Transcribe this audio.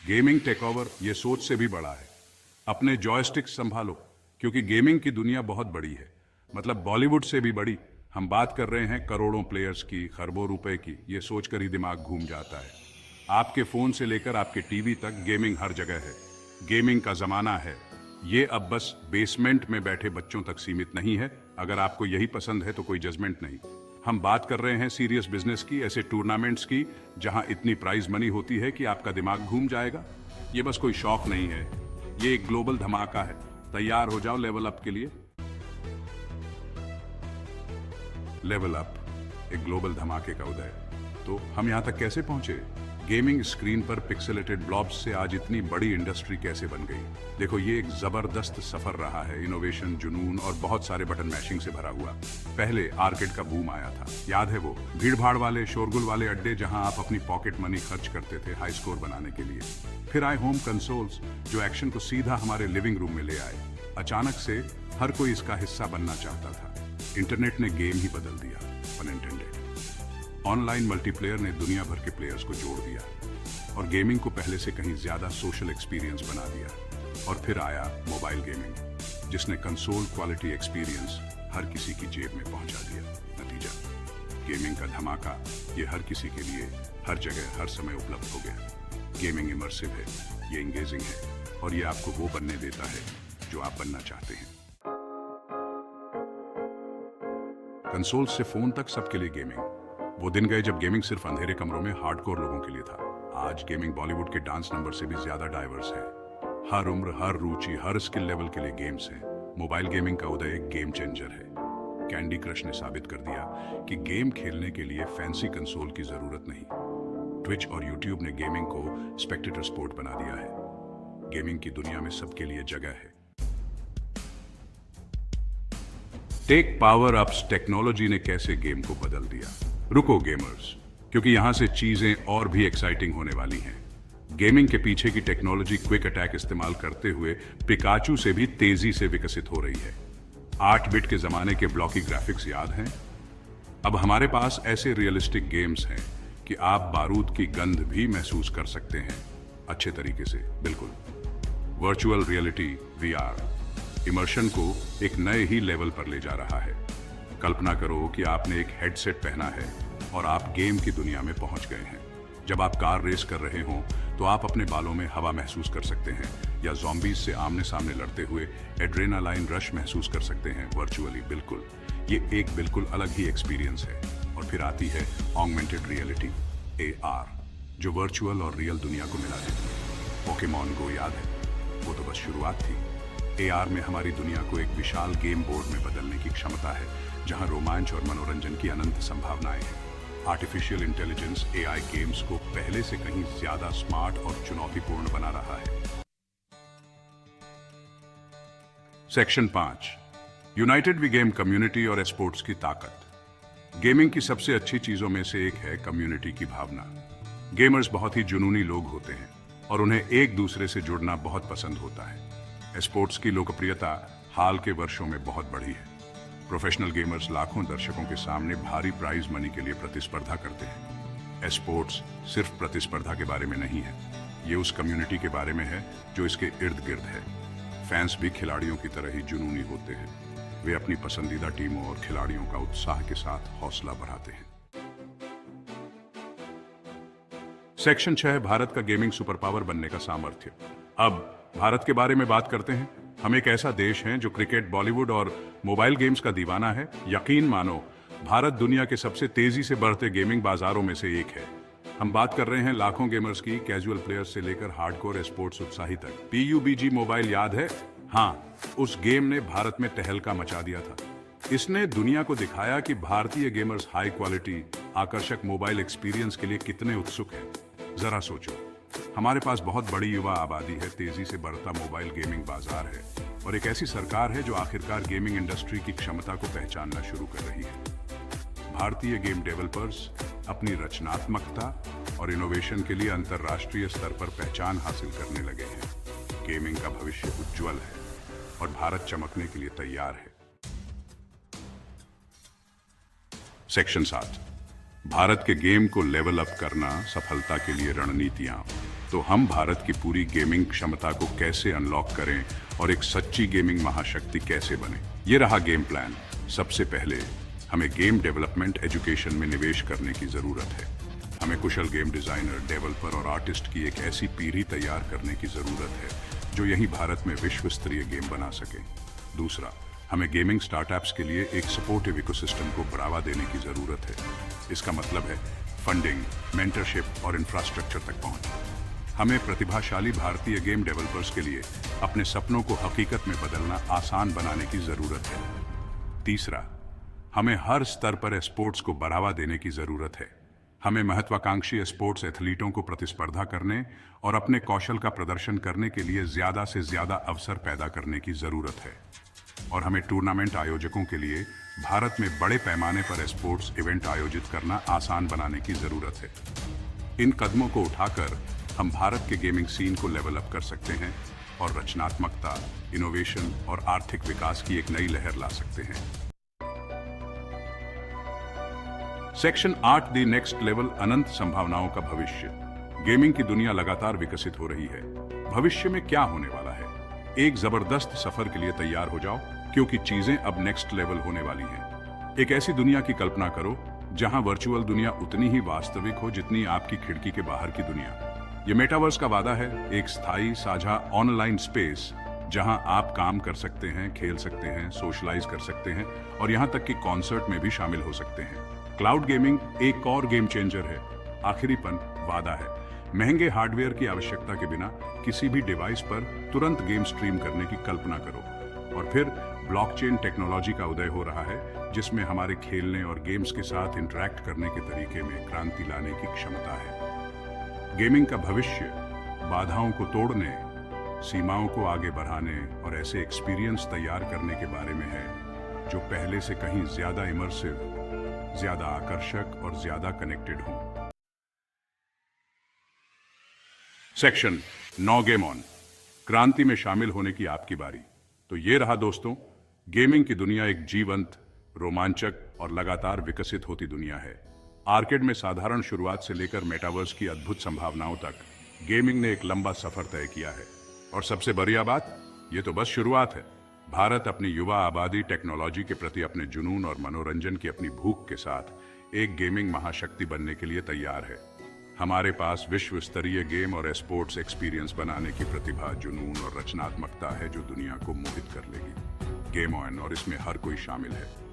Gaming take over ये सोच से भी बड़ा है। अपने जॉयस्टिक संभालो, क्योंकि गेमिंग की दुनिया बहुत बड़ी है, मतलब बॉलीवुड से भी बड़ी। हम बात कर रहे हैं करोड़ों प्लेयर्स की, खरबों रुपए की। ये सोचकर ही दिमाग घूम जाता है। आपके फोन से लेकर आपके टीवी तक गेमिंग हर जगह है। गेमिंग का जमाना है। ये अब बस बेसमेंट में बैठे बच्चों तक सीमित नहीं है। अगर आपको यही पसंद है तो कोई जजमेंट नहीं। हम बात कर रहे हैं सीरियस बिजनेस की, ऐसे टूर्नामेंट्स की जहां इतनी प्राइज मनी होती है कि आपका दिमाग घूम जाएगा। ये बस कोई शौक नहीं है, ये एक ग्लोबल धमाका है। तैयार हो जाओ लेवल अप के लिए। लेवल अप, एक ग्लोबल धमाके का उदय। तो हम यहां तक कैसे पहुंचे? गेमिंग स्क्रीन पर पिक्सेलेटेड ब्लॉब्स से आज इतनी बड़ी इंडस्ट्री कैसे बन गई? देखो, ये एक जबरदस्त सफर रहा है। इनोवेशन, जुनून और बहुत सारे बटन मैशिंग से भरा हुआ। पहले आर्केड का बूम आया था, याद है वो? भीड़ भाड़ वाले, शोरगुल वाले अड्डे जहां आप अपनी पॉकेट मनी खर्च करते थे हाई स्कोर बनाने के लिए। फिर आए होम कंसोल्स, जो एक्शन को सीधा हमारे लिविंग रूम में ले आए। अचानक से हर कोई इसका हिस्सा बनना चाहता था। इंटरनेट ने गेम ही बदल दिया, पन इंटेंडेड। ऑनलाइन मल्टीप्लेयर ने दुनिया भर के प्लेयर्स को जोड़ दिया और गेमिंग को पहले से कहीं ज्यादा सोशल एक्सपीरियंस बना दिया। और फिर आया मोबाइल गेमिंग, जिसने कंसोल क्वालिटी एक्सपीरियंस हर किसी की जेब में पहुंचा दिया। नतीजा, गेमिंग का धमाका ये हर किसी के लिए, हर जगह, हर समय उपलब्ध हो गया। गेमिंग इमर्सिव है, ये एंगेजिंग है और ये आपको वो बनने देता है जो आप बनना चाहते हैं। कंसोल से फोन तक सबके लिए गेमिंग। वो दिन गए जब गेमिंग सिर्फ अंधेरे कमरों में हार्डकोर लोगों के लिए था। आज गेमिंग बॉलीवुड के डांस नंबर से भी ज्यादा डाइवर्स है। हर उम्र, हर रुचि, हर स्किल लेवल के लिए गेम्स हैं। मोबाइल गेमिंग का उदय एक गेम चेंजर है। कैंडी क्रश ने साबित कर दिया कि गेम खेलने के लिए फैंसी कंसोल की जरूरत नहीं। ट्विच और यूट्यूब ने गेमिंग को स्पेक्टेटर स्पोर्ट बना दिया है। गेमिंग की दुनिया में सबके लिए जगह है। टेक पावर अप्स टेक्नोलॉजी ने कैसे गेम को बदल दिया? रुको गेमर्स, क्योंकि यहां से चीजें और भी एक्साइटिंग होने वाली हैं। गेमिंग के पीछे की टेक्नोलॉजी क्विक अटैक इस्तेमाल करते हुए पिकाचू से भी तेजी से विकसित हो रही है। 8 बिट के जमाने के ब्लॉकी ग्राफिक्स याद हैं? अब हमारे पास ऐसे रियलिस्टिक गेम्स हैं कि आप बारूद की गंध भी महसूस कर सकते हैं अच्छे तरीके से। बिल्कुल, वर्चुअल रियलिटी वीआर इमर्शन को एक नए ही लेवल पर ले जा रहा है। कल्पना करो कि आपने एक हेडसेट पहना है और आप गेम की दुनिया में पहुंच गए हैं। जब आप कार रेस कर रहे हो तो आप अपने बालों में हवा महसूस कर सकते हैं, या ज़ॉम्बीज से आमने सामने लड़ते हुए एड्रेनालाइन रश महसूस कर सकते हैं वर्चुअली। बिल्कुल, ये एक बिल्कुल अलग ही एक्सपीरियंस है। और फिर आती है ऑगमेंटेड रियलिटी, AR, जो वर्चुअल और रियल दुनिया को मिला देती है। पोकेमॉन गो याद है? वो तो बस शुरुआत थी। AR में हमारी दुनिया को एक विशाल गेम बोर्ड में बदलने की क्षमता है, जहां रोमांच और मनोरंजन की अनंत संभावनाएं हैं। आर्टिफिशियल इंटेलिजेंस AI गेम्स को पहले से कहीं ज्यादा स्मार्ट और चुनौतीपूर्ण बना रहा है। Section 5, united we game community और स्पोर्ट्स की ताकत। गेमिंग की सबसे अच्छी चीजों में से एक है कम्युनिटी की भावना। गेमर्स बहुत ही जुनूनी लोग होते हैं और उन्हें एक दूसरे से जुड़ना बहुत पसंद होता है। स्पोर्ट्स की लोकप्रियता हाल के वर्षों में बहुत बढ़ी है। प्रोफेशनल गेमर्स लाखों दर्शकों के सामने भारी प्राइज मनी के लिए प्रतिस्पर्धा करते हैं। स्पोर्ट्स सिर्फ प्रतिस्पर्धा के बारे में नहीं है, ये उस कम्युनिटी के बारे में है जो इसके इर्द गिर्द है। फैंस भी खिलाड़ियों की तरह ही जुनूनी होते हैं। वे अपनी पसंदीदा टीमों और खिलाड़ियों का उत्साह के साथ हौसला बढ़ाते हैं। सेक्शन 6, भारत का गेमिंग सुपर पावर बनने का सामर्थ्य। अब भारत के बारे में बात करते हैं। हम एक ऐसा देश हैं जो क्रिकेट, बॉलीवुड और मोबाइल गेम्स का दीवाना है। यकीन मानो, भारत दुनिया के सबसे तेजी से बढ़ते गेमिंग बाजारों में से एक है। हम बात कर रहे हैं लाखों गेमर्स की, कैजुअल प्लेयर्स से लेकर हार्डकोर स्पोर्ट्स उत्साही तक। PUBG मोबाइल याद है? हाँ, उस गेम ने भारत में तहलका मचा दिया था। इसने दुनिया को दिखाया कि भारतीय गेमर्स हाई क्वालिटी, आकर्षक मोबाइल एक्सपीरियंस के लिए कितने उत्सुक हैं। जरा सोचो, हमारे पास बहुत बड़ी युवा आबादी है, तेजी से बढ़ता मोबाइल गेमिंग बाजार है और एक ऐसी सरकार है जो आखिरकार गेमिंग इंडस्ट्री की क्षमता को पहचानना शुरू कर रही है। भारतीय गेम डेवलपर्स अपनी रचनात्मकता और इनोवेशन के लिए अंतर्राष्ट्रीय स्तर पर पहचान हासिल करने लगे हैं। गेमिंग का भविष्य उज्जवल है और भारत चमकने के लिए तैयार है। सेक्शन 7, भारत के गेम को लेवल अप करना, सफलता के लिए रणनीतियां। तो हम भारत की पूरी गेमिंग क्षमता को कैसे अनलॉक करें और एक सच्ची गेमिंग महाशक्ति कैसे बने। ये रहा गेम प्लान। सबसे पहले हमें गेम डेवलपमेंट एजुकेशन में निवेश करने की जरूरत है। हमें कुशल गेम डिजाइनर, डेवलपर और आर्टिस्ट की एक ऐसी पीढ़ी तैयार करने की जरूरत है जो यही भारत में विश्व स्तरीय गेम बना सके। दूसरा, हमें गेमिंग स्टार्टअप्स के लिए एक सपोर्टिव इकोसिस्टम को बढ़ावा देने की जरूरत है। इसका मतलब है फंडिंग, मेंटरशिप और इंफ्रास्ट्रक्चर तक पहुंच। हमें प्रतिभाशाली भारतीय गेम डेवलपर्स के लिए अपने सपनों को हकीकत में बदलना आसान बनाने की जरूरत है। तीसरा, हमें हर स्तर पर स्पोर्ट्स को बढ़ावा देने की जरूरत है। हमें महत्वाकांक्षी स्पोर्ट्स एथलीटों को प्रतिस्पर्धा करने और अपने कौशल का प्रदर्शन करने के लिए ज्यादा से ज्यादा अवसर पैदा करने की जरूरत है। और हमें टूर्नामेंट आयोजकों के लिए भारत में बड़े पैमाने पर स्पोर्ट्स इवेंट आयोजित करना आसान बनाने की जरूरत है। इन कदमों को उठाकर हम भारत के गेमिंग सीन को लेवल अप कर सकते हैं और रचनात्मकता, इनोवेशन और आर्थिक विकास की एक नई लहर ला सकते हैं। सेक्शन 8 द नेक्स्ट लेवल, अनंत संभावनाओं का भविष्य। गेमिंग की दुनिया लगातार विकसित हो रही है। भविष्य में क्या होने वाला है? एक जबरदस्त सफर के लिए तैयार हो जाओ, क्योंकि चीजें अब नेक्स्ट लेवल होने वाली हैं। एक ऐसी दुनिया की कल्पना करो जहां वर्चुअल दुनिया उतनी ही वास्तविक हो जितनी आपकी खिड़की के बाहर की दुनिया। ये मेटावर्स का वादा है, एक स्थायी साझा ऑनलाइन स्पेस जहां आप काम कर सकते हैं, खेल सकते हैं, सोशलाइज कर सकते हैं और यहां तक कि कॉन्सर्ट में भी शामिल हो सकते हैं। क्लाउड गेमिंग एक और गेम चेंजर है। आखिरीपन वादा है, महंगे हार्डवेयर की आवश्यकता के बिना किसी भी डिवाइस पर तुरंत गेम स्ट्रीम करने की कल्पना करो। और फिर ब्लॉकचेन टेक्नोलॉजी का उदय हो रहा है, जिसमें हमारे खेलने और गेम्स के साथ इंटरैक्ट करने के तरीके में क्रांति लाने की क्षमता है। गेमिंग का भविष्य बाधाओं को तोड़ने, सीमाओं को आगे बढ़ाने और ऐसे एक्सपीरियंस तैयार करने के बारे में है जो पहले से कहीं ज्यादा इमर्सिव, ज्यादा आकर्षक और ज्यादा कनेक्टेड हों। Section 9 game on. क्रांति में शामिल होने की आपकी बारी। तो ये रहा दोस्तों, गेमिंग की दुनिया एक जीवंत, रोमांचक और लगातार विकसित होती दुनिया है। आर्केड में साधारण शुरुआत से लेकर मेटावर्स की अद्भुत संभावनाओं तक गेमिंग ने एक लंबा सफर तय किया है। और सबसे बढ़िया बात, ये तो बस शुरुआत है। भारत अपनी युवा आबादी, टेक्नोलॉजी के प्रति अपने जुनून और मनोरंजन की अपनी भूख के साथ एक गेमिंग महाशक्ति बनने के लिए तैयार है। हमारे पास विश्व स्तरीय गेम और स्पोर्ट्स एक्सपीरियंस बनाने की प्रतिभा, जुनून और रचनात्मकता है जो दुनिया को मोहित कर लेगी। गेम ऑन और इसमें हर कोई शामिल है।